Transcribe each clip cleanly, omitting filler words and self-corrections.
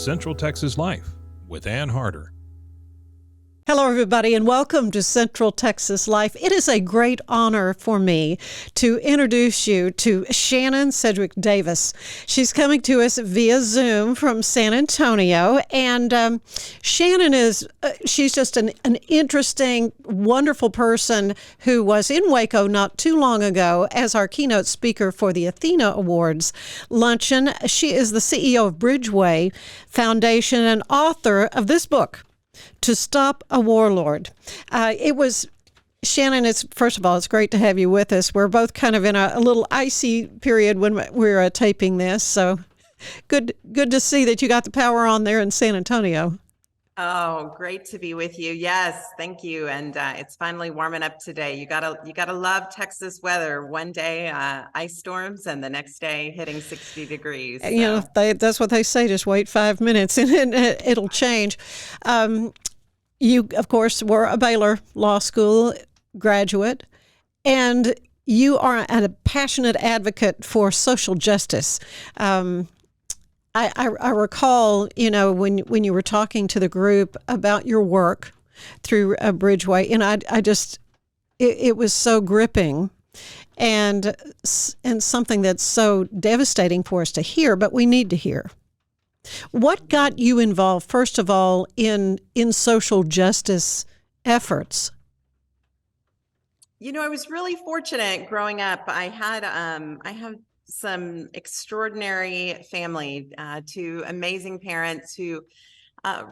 Central Texas Life with Ann Harder. Hello, everybody, and welcome to Central Texas Life. It is a great honor for me to introduce you to Shannon Sedgwick Davis. She's coming to us via Zoom from San Antonio, and Shannon she's just an interesting, wonderful person who was in Waco not too long ago as our keynote speaker for the Athena Awards luncheon. She is the CEO of Bridgeway Foundation and author of this book, To Stop a Warlord. Shannon, first of all, it's great to have you with us. We're both kind of in a little icy period when we're taping this, so good to see that you got the power on there in San Antonio. Oh, great to be with you. Yes, thank you. And it's finally warming up today. You gotta love Texas weather. One day ice storms, and the next day hitting 60 degrees. So. You know, that's what they say. Just wait 5 minutes, and it'll change. You, of course, were a Baylor Law School graduate, and you are a passionate advocate for social justice. I recall, when you were talking to the group about your work through Bridgeway, and it was so gripping and something that's so devastating for us to hear, but we need to hear. What got you involved, first of all, in social justice efforts? I was really fortunate growing up. I have some extraordinary family, two amazing parents who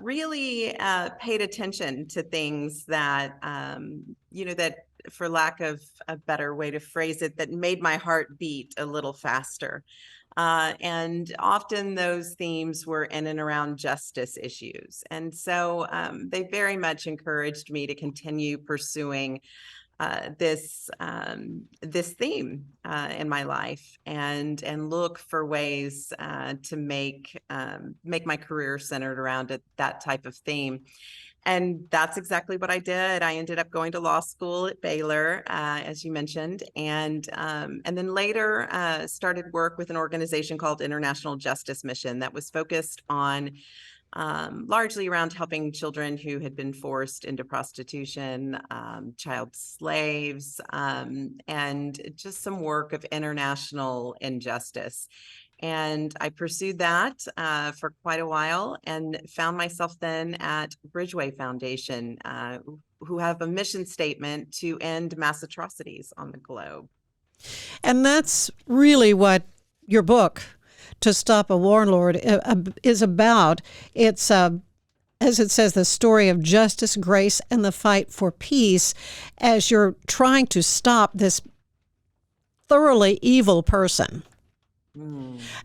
really paid attention to things that, that, for lack of a better way to phrase it, that made my heart beat a little faster. And often those themes were in and around justice issues. And so they very much encouraged me to continue pursuing this theme in my life and look for ways to make my career centered around that type of theme. And that's exactly what I did. I ended up going to law school at Baylor, as you mentioned, and then later started work with an organization called International Justice Mission that was focused on largely around helping children who had been forced into prostitution, child slaves, and just some work of international injustice. And I pursued that for quite a while and found myself then at Bridgeway Foundation, who have a mission statement to end mass atrocities on the globe. And that's really what your book, To Stop a Warlord, is about. It's, as it says, the story of justice, grace, and the fight for peace as you're trying to stop this thoroughly evil person.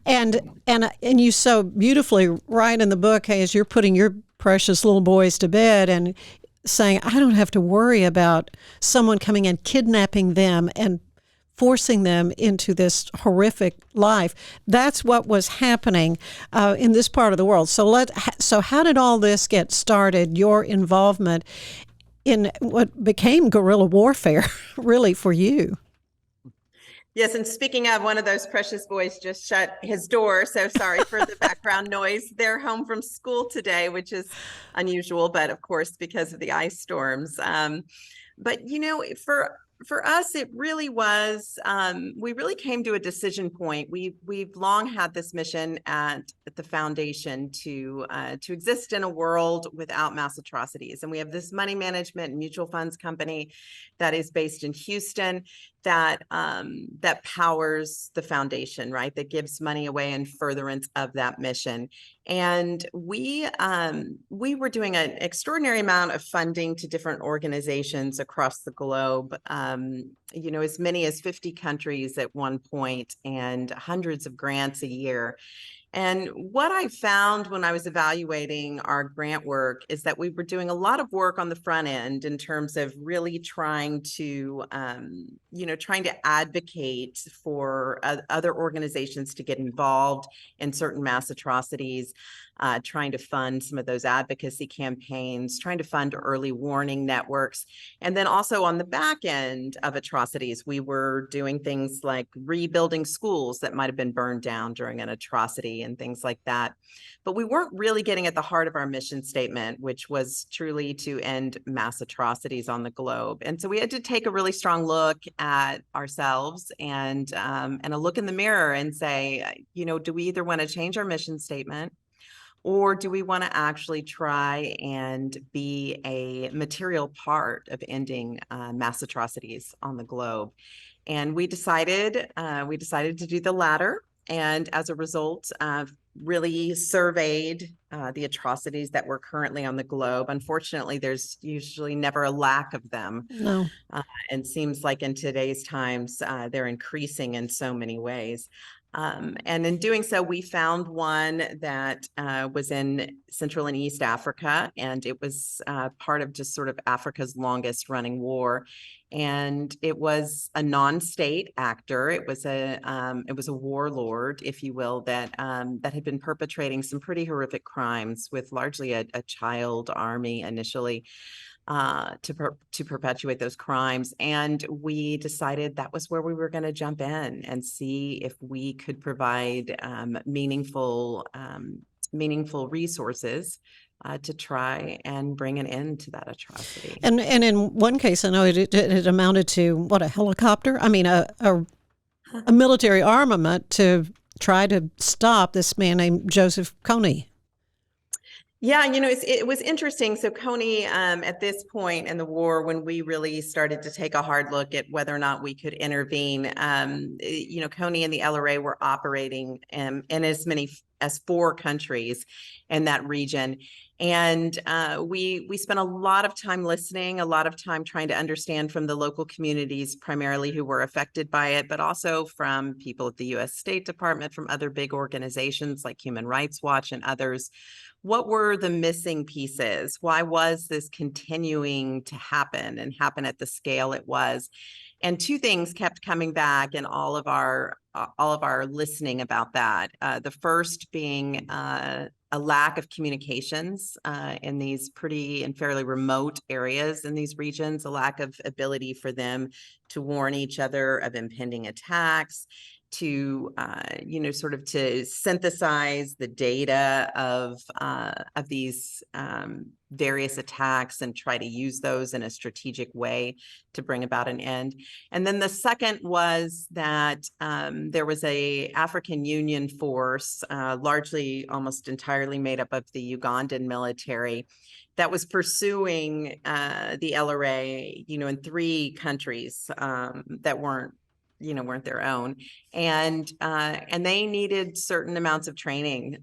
And you so beautifully write in the book, as you're putting your precious little boys to bed and saying, I don't have to worry about someone coming and kidnapping them and forcing them into this horrific life. That's what was happening in this part of the world. So how did all this get started, your involvement in what became guerrilla warfare, really, for you? Yes, and speaking of, one of those precious boys just shut his door, so sorry for the background noise. They're home from school today, which is unusual, but of course, because of the ice storms. But, for us, it really was, we really came to a decision point. We've long had this mission at the foundation to exist in a world without mass atrocities. And we have this money management and mutual funds company that is based in Houston that powers the foundation, right? That gives money away in furtherance of that mission. And we were doing an extraordinary amount of funding to different organizations across the globe, as many as 50 countries at one point, and hundreds of grants a year. And what I found when I was evaluating our grant work is that we were doing a lot of work on the front end in terms of really trying to advocate for other organizations to get involved in certain mass atrocities. trying to fund some of those advocacy campaigns, trying to fund early warning networks. And then also on the back end of atrocities, we were doing things like rebuilding schools that might have been burned down during an atrocity and things like that. But we weren't really getting at the heart of our mission statement, which was truly to end mass atrocities on the globe. And so we had to take a really strong look at ourselves and a look in the mirror and say, do we either want to change our mission statement, or do we want to actually try and be a material part of ending mass atrocities on the globe? And we decided to do the latter. And as a result, really surveyed the atrocities that were currently on the globe. Unfortunately, there's usually never a lack of them. No. And seems like in today's times, they're increasing in so many ways. And in doing so, we found one that was in Central and East Africa, and it was part of just sort of Africa's longest running war. And it was a non-state actor. It was a warlord, if you will, that had been perpetrating some pretty horrific crimes with largely a child army initially. To perpetuate those crimes. And we decided that was where we were going to jump in and see if we could provide meaningful resources to try and bring an end to that atrocity. And in one case, I know it amounted to what, a helicopter? I mean, a military armament to try to stop this man named Joseph Kony. Yeah, it was interesting. So Kony, at this point in the war, when we really started to take a hard look at whether or not we could intervene, Kony and the LRA were operating in as many as 4 countries in that region. And we spent a lot of time listening, a lot of time trying to understand from the local communities, primarily who were affected by it, but also from people at the U.S. State Department, from other big organizations like Human Rights Watch and others. What were the missing pieces? Why was this continuing to happen and happen at the scale it was? And 2 things kept coming back in all of our listening about that. The first being a lack of communications in these pretty and fairly remote areas in these regions, a lack of ability for them to warn each other of impending attacks, to sort of to synthesize the data of these various attacks and try to use those in a strategic way to bring about an end. And then the second was that there was a African Union force, largely almost entirely made up of the Ugandan military, that was pursuing the LRA, in 3 countries that weren't their own, and they needed certain amounts of training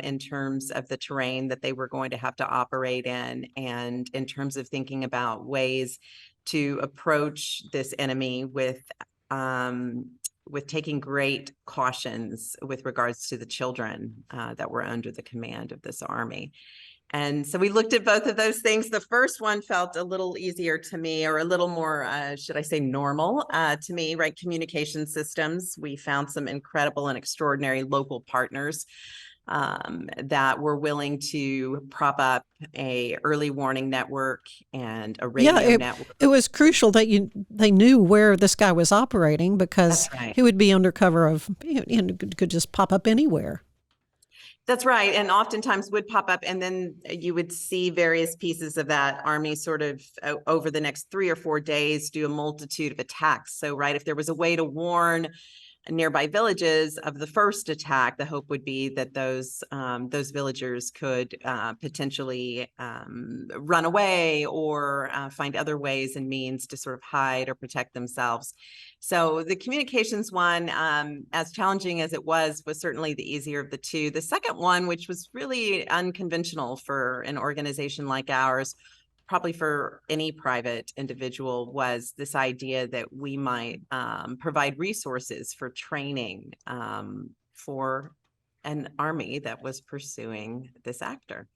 in terms of the terrain that they were going to have to operate in, and in terms of thinking about ways to approach this enemy with taking great cautions with regards to the children that were under the command of this army. And so we looked at both of those things. The first one felt a little easier to me, or a little more, should I say, normal to me, right? Communication systems. We found some incredible and extraordinary local partners that were willing to prop up a early warning network and a radio network. It was crucial that they knew where this guy was operating, because he would be under cover of, could just pop up anywhere. That's right. And oftentimes would pop up, and then you would see various pieces of that army sort of over the next 3 or 4 days do a multitude of attacks. So, right, if there was a way to warn nearby villages of the first attack, the hope would be that those villagers could potentially run away or find other ways and means to sort of hide or protect themselves. So the communications one, as challenging as it was certainly the easier of the 2. The second one, which was really unconventional for an organization like ours, probably for any private individual, was this idea that we might provide resources for training for an army that was pursuing this actor.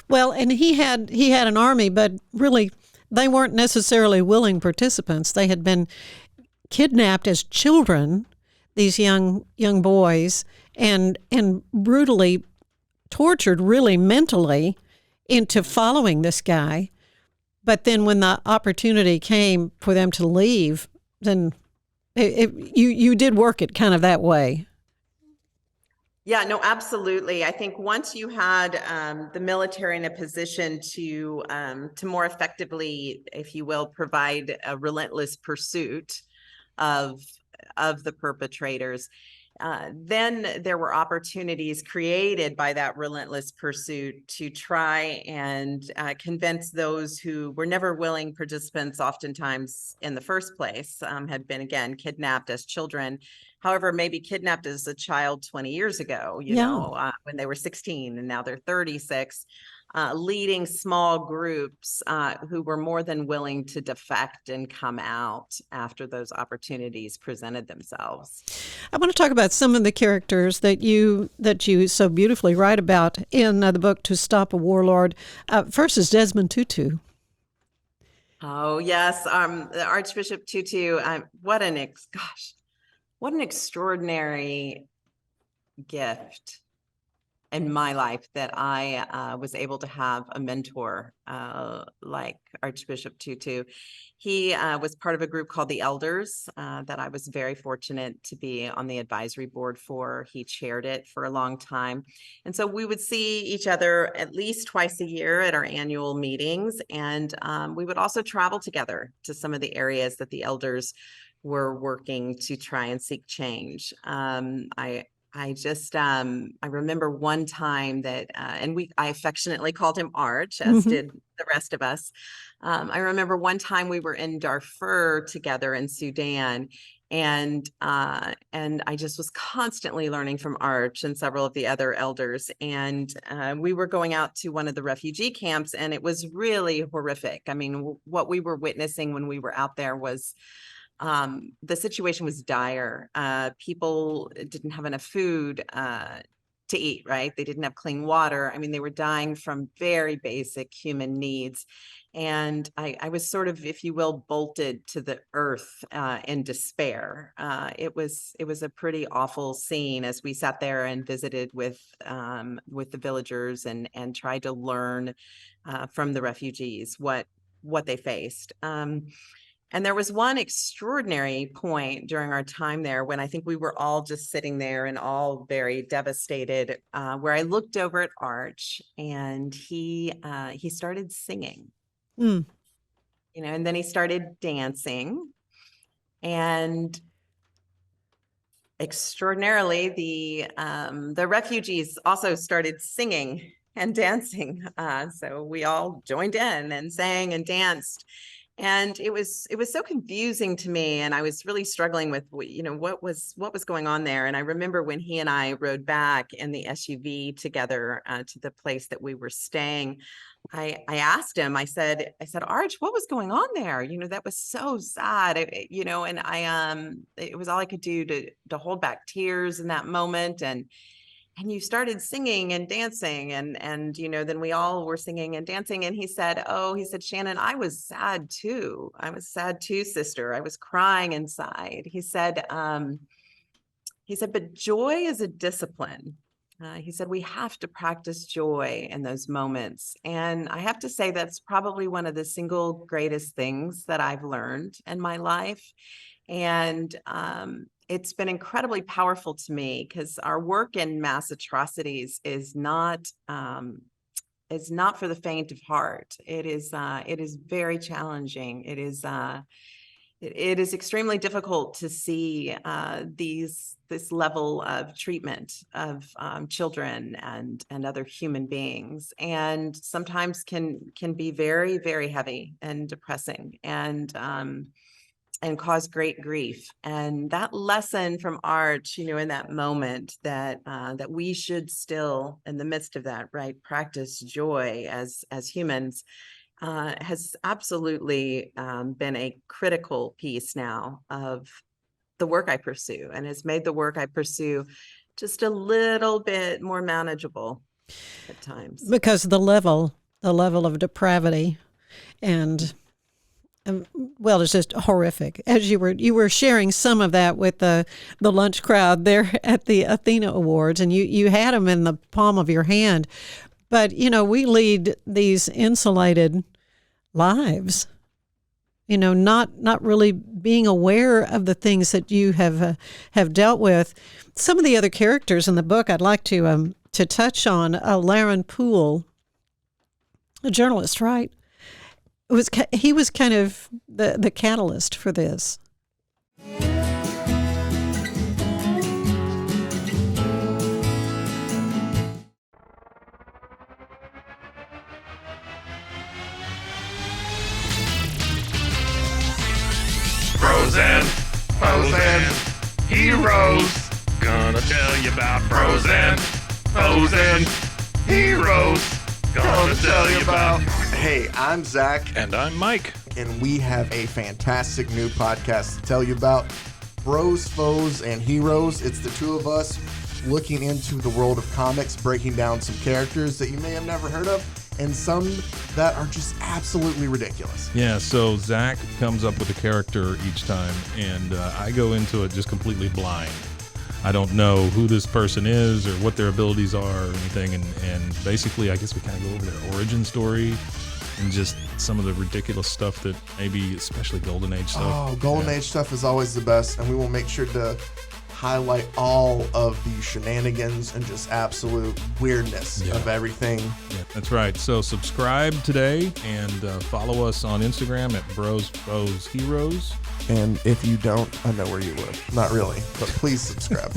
Well, and he had an army, but really they weren't necessarily willing participants. They had been kidnapped as children, these young boys, and brutally tortured really mentally into following this guy. But then when the opportunity came for them to leave, then you did work it kind of that way. Yeah, no, absolutely. I think once you had the military in a position to more effectively, if you will, provide a relentless pursuit of the perpetrators, then there were opportunities created by that relentless pursuit to try and convince those who were never willing participants, oftentimes in the first place, had been, again, kidnapped as children. However, maybe kidnapped as a child 20 years ago, when they were 16 and now they're 36. Leading small groups who were more than willing to defect and come out after those opportunities presented themselves. I want to talk about some of the characters that you so beautifully write about in the book To Stop a Warlord. First is Desmond Tutu. Oh yes, the Archbishop Tutu. What an extraordinary gift in my life that I was able to have a mentor like Archbishop Tutu. He was part of a group called the Elders that I was very fortunate to be on the advisory board for. He chaired it for a long time. And so we would see each other at least twice a year at our annual meetings. And we would also travel together to some of the areas that the elders were working to try and seek change. I remember one time that, I affectionately called him Arch, as did the rest of us. I remember one time we were in Darfur together in Sudan, and I just was constantly learning from Arch and several of the other elders. And we were going out to one of the refugee camps, and it was really horrific. I mean, what we were witnessing when we were out there was the situation was dire. People didn't have enough food to eat, right? They didn't have clean water. I mean, they were dying from very basic human needs. And I was sort of, if you will, bolted to the earth in despair. It was a pretty awful scene as we sat there and visited with the villagers and tried to learn from the refugees what they faced. And there was one extraordinary point during our time there when I think we were all just sitting there and all very devastated, where I looked over at Arch and he started singing, and then he started dancing, and extraordinarily, the refugees also started singing and dancing. So we all joined in and sang and danced. And it was so confusing to me, and I was really struggling with, what was going on there. And I remember when he and I rode back in the SUV together to the place that we were staying, I asked him, I said, Arch, what was going on there? That was so sad, and it was all I could do to hold back tears in that moment. And you started singing and dancing, and then we all were singing and dancing. And he said, Shannon, I was sad too. I was sad too, sister. I was crying inside. He said, but joy is a discipline. He said, we have to practice joy in those moments. And I have to say, that's probably one of the single greatest things that I've learned in my life. And it's been incredibly powerful to me, because our work in mass atrocities is not for the faint of heart. It is very challenging. It is extremely difficult to see this level of treatment of children and other human beings, and sometimes can be very, very heavy and depressing, and cause great grief. And that lesson from Arch, in that moment, that we should still, in the midst of that, right, practice joy as humans, has absolutely been a critical piece now of the work I pursue, and has made the work I pursue just a little bit more manageable at times. Because the level of depravity and well, it's just horrific. As you were sharing some of that with the lunch crowd there at the Athena Awards, and you had them in the palm of your hand. But we lead these insulated lives. Not really being aware of the things that you have dealt with. Some of the other characters in the book I'd like to touch on. Laren Poole, a journalist, right? He was kind of the catalyst for this. Frozen, heroes. Gonna tell you about frozen heroes. Gonna tell you about. Hey, I'm Zach. And I'm Mike. And we have a fantastic new podcast to tell you about. Bros, Foes, and Heroes. It's the two of us looking into the world of comics, breaking down some characters that you may have never heard of, and some that are just absolutely ridiculous. Yeah, so Zach comes up with a character each time, and I go into it just completely blind. I don't know who this person is or what their abilities are or anything, and basically I guess we kind of go over their origin story and just some of the ridiculous stuff that maybe, especially Golden Age stuff. Oh, Golden Age stuff is always the best, and we will make sure to highlight all of the shenanigans and just absolute weirdness of everything. Yeah, that's right. So subscribe today and follow us on Instagram at Bros, Foes, Heroes. And if you don't, I know where you live. Not really, but please subscribe.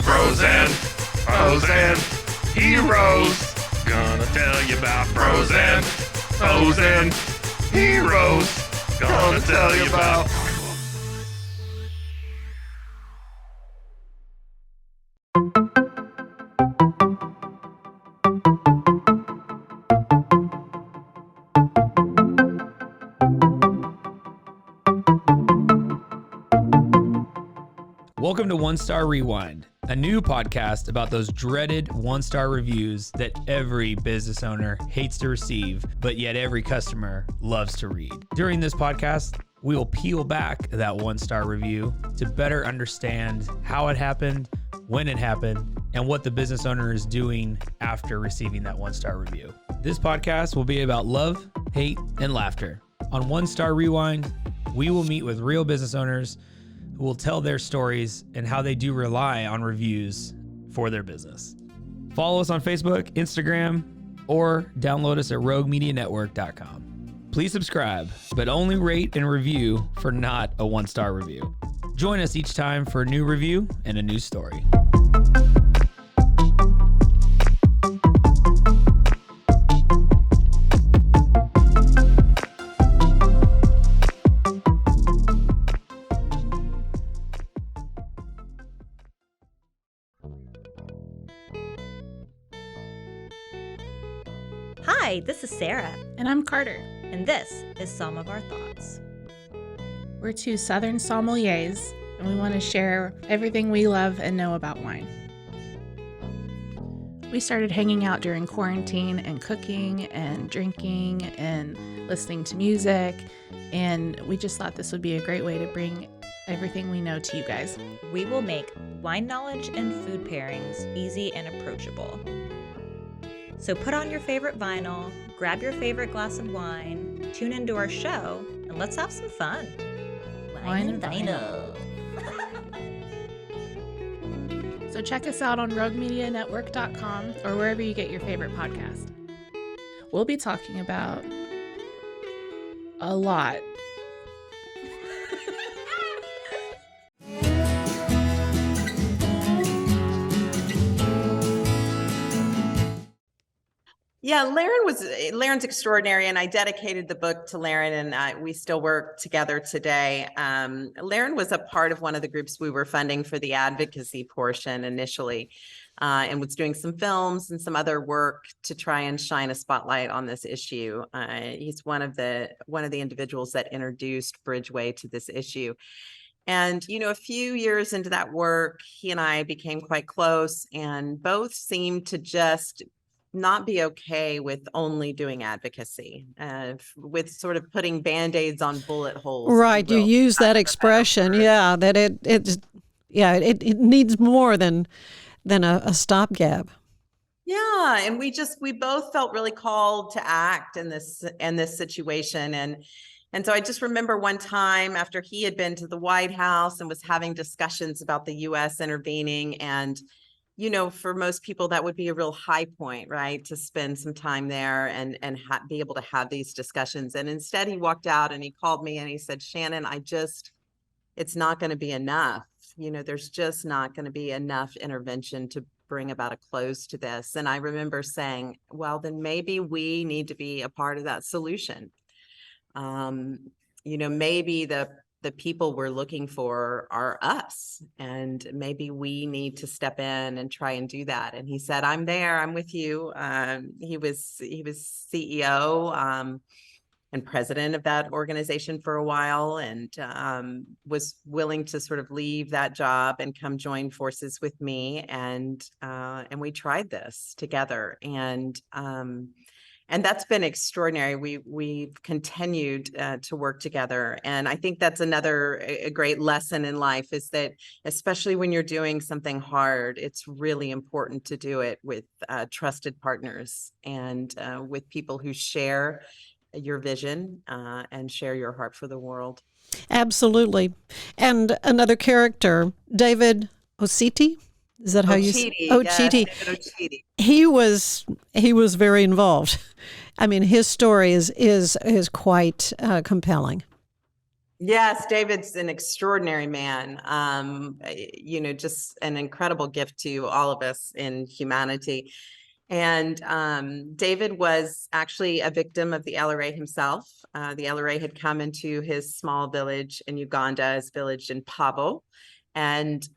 Frozen heroes. Gonna tell you about frozen heroes. Gonna tell you about. Welcome to One Star Rewind, a new podcast about those dreaded one-star reviews that every business owner hates to receive, but yet every customer loves to read. During this podcast, we will peel back that one-star review to better understand how it happened, when it happened, and what the business owner is doing after receiving that one-star review. This podcast will be about love, hate, and laughter. On One Star Rewind, we will meet with real business owners who will tell their stories and how they do rely on reviews for their business. Follow us on Facebook, Instagram, or download us at roguemedianetwork.com. Please subscribe, but only rate and review for not a one-star review. Join us each time for a new review and a new story. Hi, this is Sarah, And I'm Carter. and this is Some of Our Thoughts. We're two Southern sommeliers, and we want to share everything we love and know about wine. We started hanging out during quarantine and cooking and drinking and listening to music, and we just thought this would be a great way to bring everything we know to you guys. We will make wine knowledge and food pairings easy and approachable. So put on your favorite vinyl, grab your favorite glass of wine, tune into our show, and let's have some fun. Wine and vinyl. So check us out on roguemedianetwork.com or wherever you get your favorite podcast. We'll be talking about a lot. Yeah, Laren's extraordinary, and I dedicated the book to Laren, and we still work together today. Laren was a part of one of the groups we were funding for the advocacy portion initially, and was doing some films and some other work to try and shine a spotlight on this issue. He's one of the individuals that introduced Bridgeway to this issue. And, a few years into that work, he and I became quite close, and both seemed to just not be okay with only doing advocacy, with sort of putting Band-Aids on bullet holes. if Right. You will, use for lack that of a better expression. word. Yeah. That it needs more than a stopgap. Yeah, and we both felt really called to act in this situation, and so I just remember one time after he had been to the White House and was having discussions about the U.S. intervening, and for most people that would be a real high point, right, to spend some time there and be able to have these discussions. And instead, he walked out and he called me and he said, "Shannon, it's not going to be enough. There's just not going to be enough intervention to bring about a close to this." And I remember saying, well, then maybe we need to be a part of that solution. Maybe the people we're looking for are us, and maybe we need to step in and try and do that. And he said, "I'm there. I'm with you." He was CEO, and president of that organization for a while, and was willing to sort of leave that job and come join forces with me. And we tried this together, and that's been extraordinary. We've continued to work together, and I think that's another a great lesson in life, is that especially when you're doing something hard, it's really important to do it with trusted partners and with people who share your vision and share your heart for the world. Absolutely. And another character, David Ociti. Is that how you say? Ochiti. Yes, David Ochiti. He was very involved. I mean, his story is quite compelling. Yes, David's an extraordinary man. Just an incredible gift to all of us in humanity. And David was actually a victim of the LRA himself. The LRA had come into his small village in Uganda, his village in Pavo, and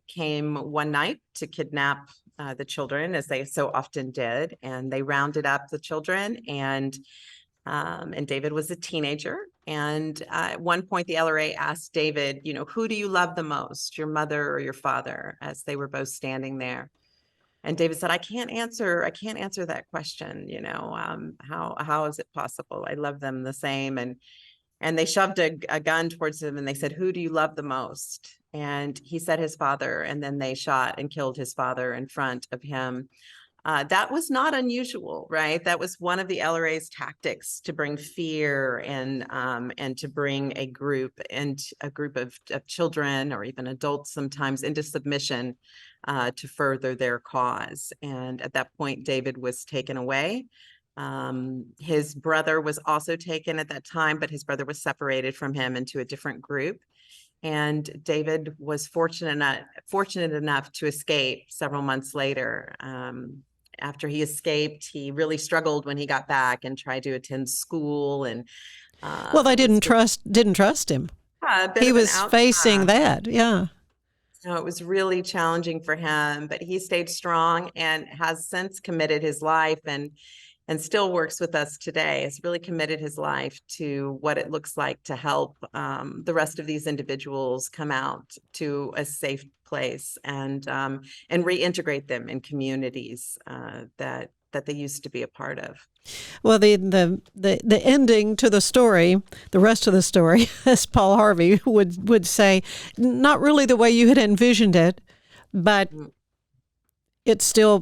came one night to kidnap the children, as they so often did. And they rounded up the children, and David was a teenager. And at one point, the LRA asked David, "Who do you love the most, your mother or your father?" as they were both standing there. And David said, I can't answer that question. How is it possible? I love them the same." And they shoved a gun towards him and they said, "Who do you love the most?" And he said his father, and then they shot and killed his father in front of him. That was not unusual, right? That was one of the LRA's tactics to bring fear and to bring a group of children or even adults sometimes into submission to further their cause. And at that point, David was taken away. His brother was also taken at that time, but his brother was separated from him into a different group. And David was fortunate enough to escape several months later. After he escaped, he really struggled when he got back and tried to attend school. And well, they didn't trust him. He was facing that, yeah. So it was really challenging for him, but he stayed strong and has since committed his life and still works with us today. Has really committed his life to what it looks like to help the rest of these individuals come out to a safe place and reintegrate them in communities that they used to be a part of. Well, the ending to the story, the rest of the story, as Paul Harvey would say, not really the way you had envisioned it, but it still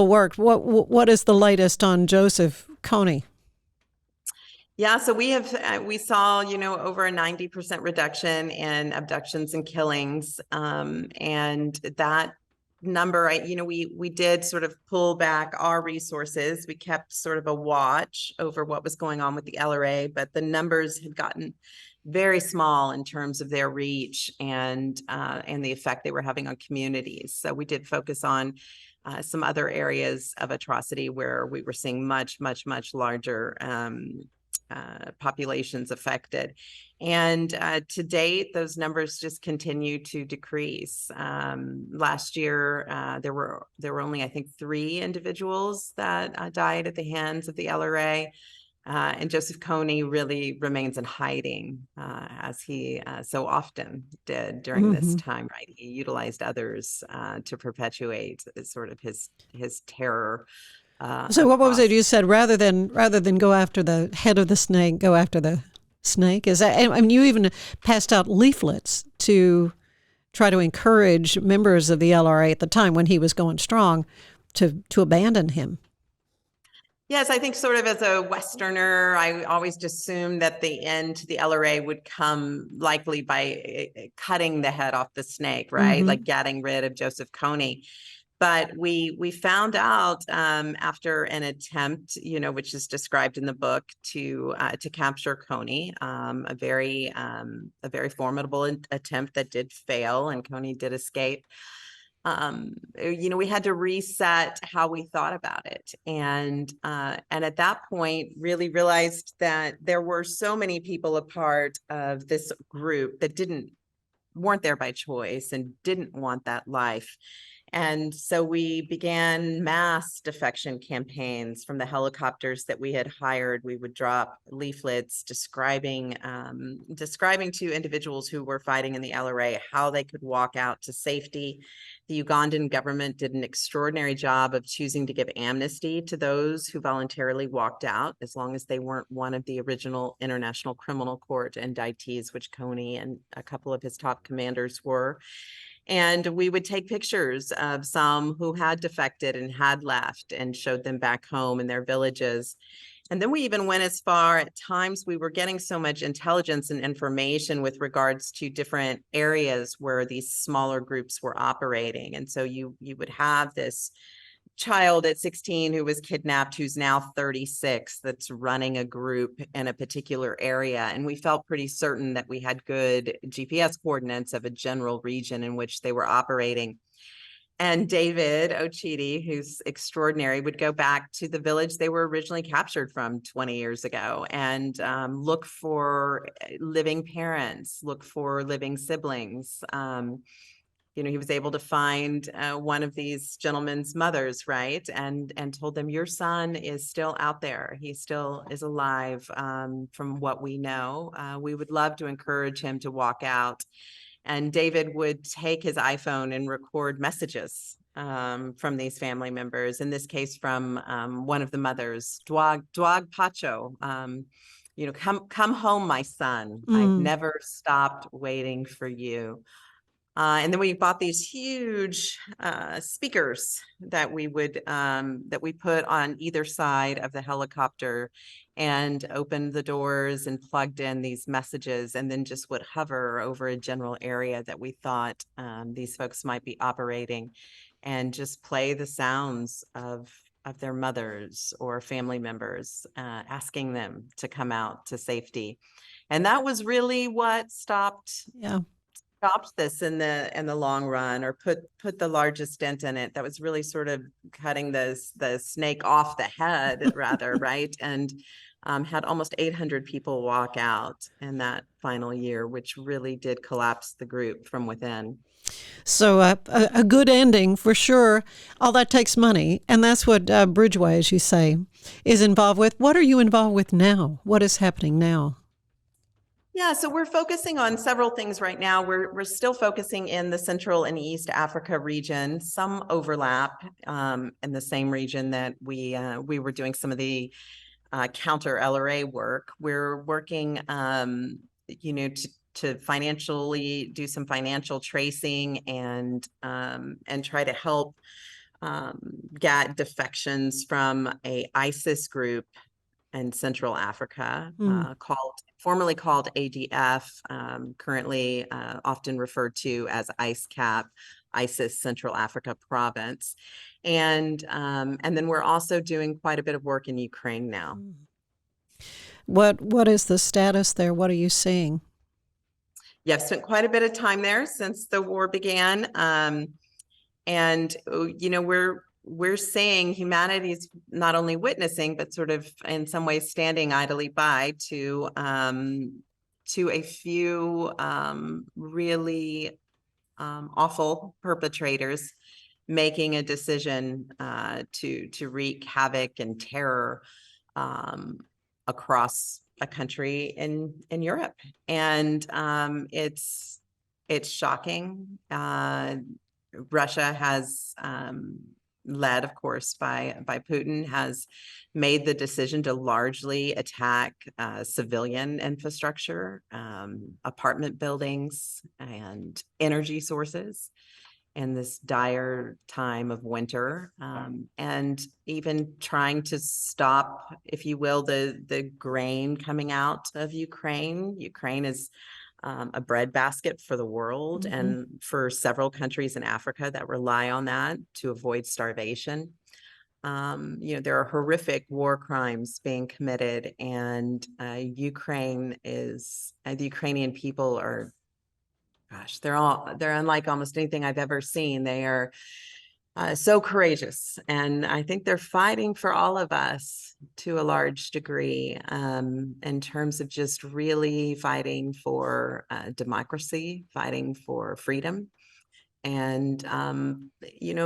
worked. What is the latest on Joseph Kony? Yeah, so we saw, over a 90% reduction in abductions and killings. And that number, we did sort of pull back our resources. We kept sort of a watch over what was going on with the LRA, but the numbers had gotten very small in terms of their reach and the effect they were having on communities. So we did focus on some other areas of atrocity where we were seeing much, much, much larger populations affected. And to date, those numbers just continue to decrease. Last year, there were only, I think, 3 individuals that died at the hands of the LRA. And Joseph Kony really remains in hiding, as he so often did during this time, right? He utilized others to perpetuate sort of his terror So what was across. it you said? Rather than go after the head of the snake, go after the snake. Is that? I mean, you even passed out leaflets to try to encourage members of the LRA at the time when he was going strong to abandon him. Yes, I think sort of as a Westerner, I always just assumed that the end to the LRA would come likely by cutting the head off the snake, right? Mhm. Like getting rid of Joseph Kony. But we found out after an attempt, which is described in the book, to capture Kony, a very formidable attempt that did fail, and Kony did escape. We had to reset how we thought about it, and at that point really realized that there were so many people a part of this group that weren't there by choice and didn't want that life. And so we began mass defection campaigns from the helicopters that we had hired. We would drop leaflets describing to individuals who were fighting in the LRA how they could walk out to safety. The Ugandan government did an extraordinary job of choosing to give amnesty to those who voluntarily walked out, as long as they weren't one of the original International Criminal Court indictees, which Kony and a couple of his top commanders were. And we would take pictures of some who had defected and had left and showed them back home in their villages. And then we even went as far, at times we were getting so much intelligence and information with regards to different areas where these smaller groups were operating. And so you would have this child at 16 who was kidnapped, who's now 36, that's running a group in a particular area. And we felt pretty certain that we had good GPS coordinates of a general region in which they were operating. And David Ochidi, who's extraordinary, would go back to the village they were originally captured from 20 years ago and look for living parents, look for living siblings. He was able to find one of these gentlemen's mothers, right? And told them, your son is still out there. He still is alive, from what we know. We would love to encourage him to walk out. And David would take his iPhone and record messages from these family members, in this case from one of the mothers, Dwag Pacho. Come home, my son. I've never stopped waiting for you. And then we bought these huge speakers that we put on either side of the helicopter, and opened the doors and plugged in these messages, and then just would hover over a general area that we thought these folks might be operating, and just play the sounds of their mothers or family members, asking them to come out to safety. And that was really what stopped this in the long run, or put the largest dent in it. That was really sort of cutting the snake off the head, rather, right? And had almost 800 people walk out in that final year, which really did collapse the group from within. So a good ending for sure. All that takes money, and that's what Bridgeway, as you say, is involved with. What are you involved with now? What is happening now? Yeah, so we're focusing on several things right now. We're still focusing in the Central and East Africa region, some overlap in the same region that we were doing some of the counter LRA work. We're working, to financially do some financial tracing and try to help get defections from a ISIS group in Central Africa, formerly called ADF, currently often referred to as ISCAP, ISIS Central Africa Province. And then we're also doing quite a bit of work in Ukraine now. What is the status there? What are you seeing? Yeah, I've spent quite a bit of time there since the war began. And we're seeing humanity's not only witnessing, but sort of in some ways standing idly by to a few really awful perpetrators making a decision to wreak havoc and terror across a country in Europe. And it's shocking. Russia has led, of course, by Putin, has made the decision to largely attack civilian infrastructure, apartment buildings, and energy sources in this dire time of winter, and even trying to stop, if you will, the grain coming out of Ukraine. Ukraine is a breadbasket for the world, and for several countries in Africa that rely on that to avoid starvation. There are horrific war crimes being committed, and Ukraine is the Ukrainian people are, gosh, they're unlike almost anything I've ever seen. They are so courageous, and I think they're fighting for all of us to a large degree, in terms of just really fighting for democracy, fighting for freedom, and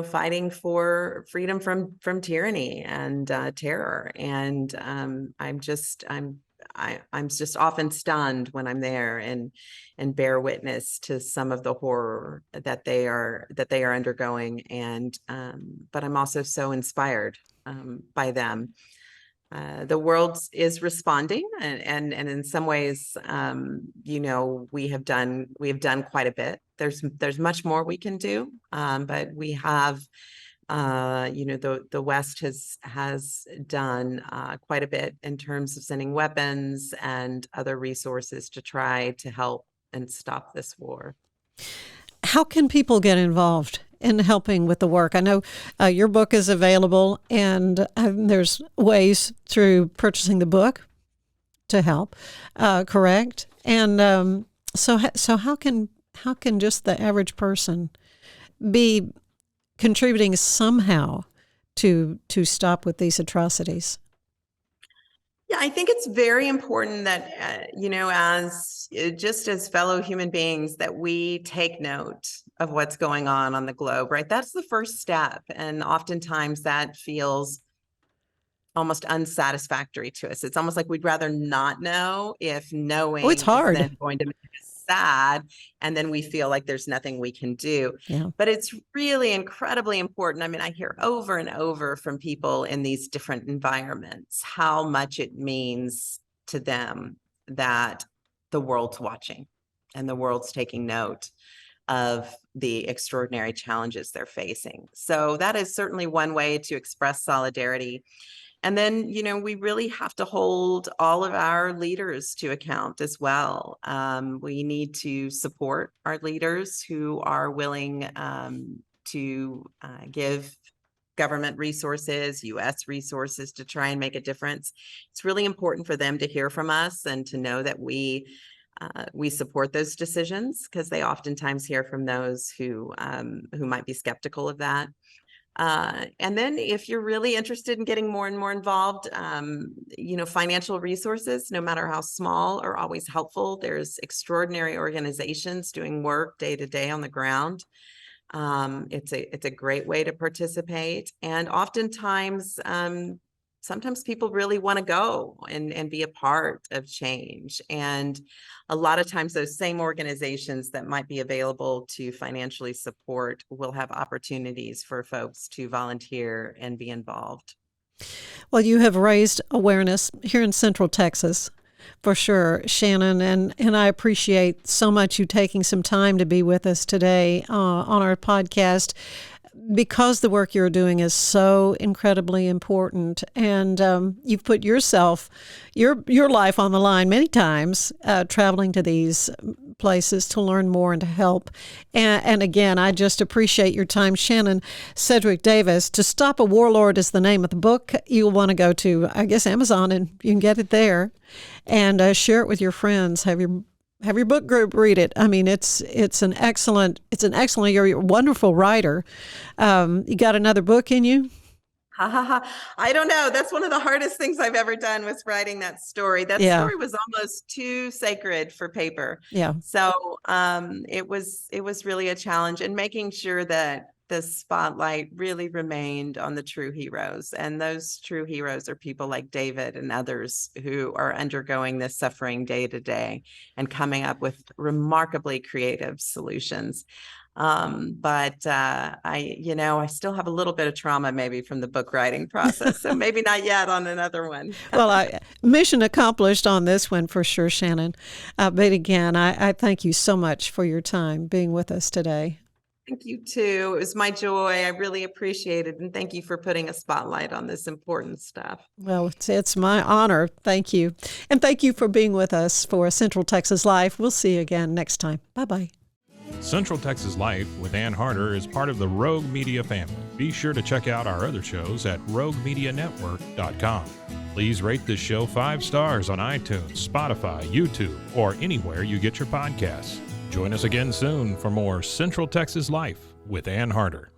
fighting for freedom from tyranny and terror. And I'm just often stunned when I'm there and bear witness to some of the horror that they are undergoing. And but I'm also so inspired by them. The world is responding, and in some ways, we have done quite a bit. There's much more we can do, but we have, the West has done quite a bit in terms of sending weapons and other resources to try to help and stop this war. How can people get involved in helping with the work? I know your book is available, and there's ways through purchasing the book to help, correct? And so how can just the average person be contributing somehow to stop with these atrocities? Yeah, I think it's very important that, as fellow human beings, that we take note of what's going on the globe, right? That's the first step. And oftentimes that feels almost unsatisfactory to us. It's almost like we'd rather not know, if knowing it's hard. is then going to make us sad, and then we feel like there's nothing we can do. Yeah. But it's really incredibly important. I mean, I hear over and over from people in these different environments how much it means to them that the world's watching and the world's taking note of the extraordinary challenges they're facing. So that is certainly one way to express solidarity. And then, we really have to hold all of our leaders to account as well. We need to support our leaders who are willing to give government resources, U.S. resources, to try and make a difference. It's really important for them to hear from us and to know that we support those decisions, because they oftentimes hear from those who might be skeptical of that. And then if you're really interested in getting more and more involved, financial resources, no matter how small, are always helpful. There's extraordinary organizations doing work day to day on the ground. It's a great way to participate. And oftentimes, sometimes people really want to go and be a part of change. And a lot of times those same organizations that might be available to financially support will have opportunities for folks to volunteer and be involved. Well, you have raised awareness here in Central Texas, for sure, Shannon, and I appreciate so much you taking some time to be with us today on our podcast, because the work you're doing is so incredibly important, and you've put your life on the line many times, traveling to these places to learn more and to help. And again, I just appreciate your time. Shannon Sedgwick Davis, To Stop a Warlord is the name of the book. You'll want to go to, I guess, Amazon, and you can get it there, and share it with your friends. Have your book group read it. I mean, it's an excellent. You're a wonderful writer. You got another book in you? I don't know. That's one of the hardest things I've ever done, was writing that story. That story was almost too sacred for paper. Yeah. So it was really a challenge, and making sure that the spotlight really remained on the true heroes. And those true heroes are people like David and others who are undergoing this suffering day to day and coming up with remarkably creative solutions. But I still have a little bit of trauma maybe from the book writing process. So maybe not yet on another one. Well, mission accomplished on this one for sure, Shannon. But again, I thank you so much for your time being with us today. Thank you too. It was my joy. I really appreciate it. And thank you for putting a spotlight on this important stuff. Well, it's my honor. Thank you. And thank you for being with us for Central Texas Life. We'll see you again next time. Bye-bye. Central Texas Life with Ann Harder is part of the Rogue Media family. Be sure to check out our other shows at roguemedianetwork.com. Please rate this show 5 stars on iTunes, Spotify, YouTube, or anywhere you get your podcasts. Join us again soon for more Central Texas Life with Ann Harder.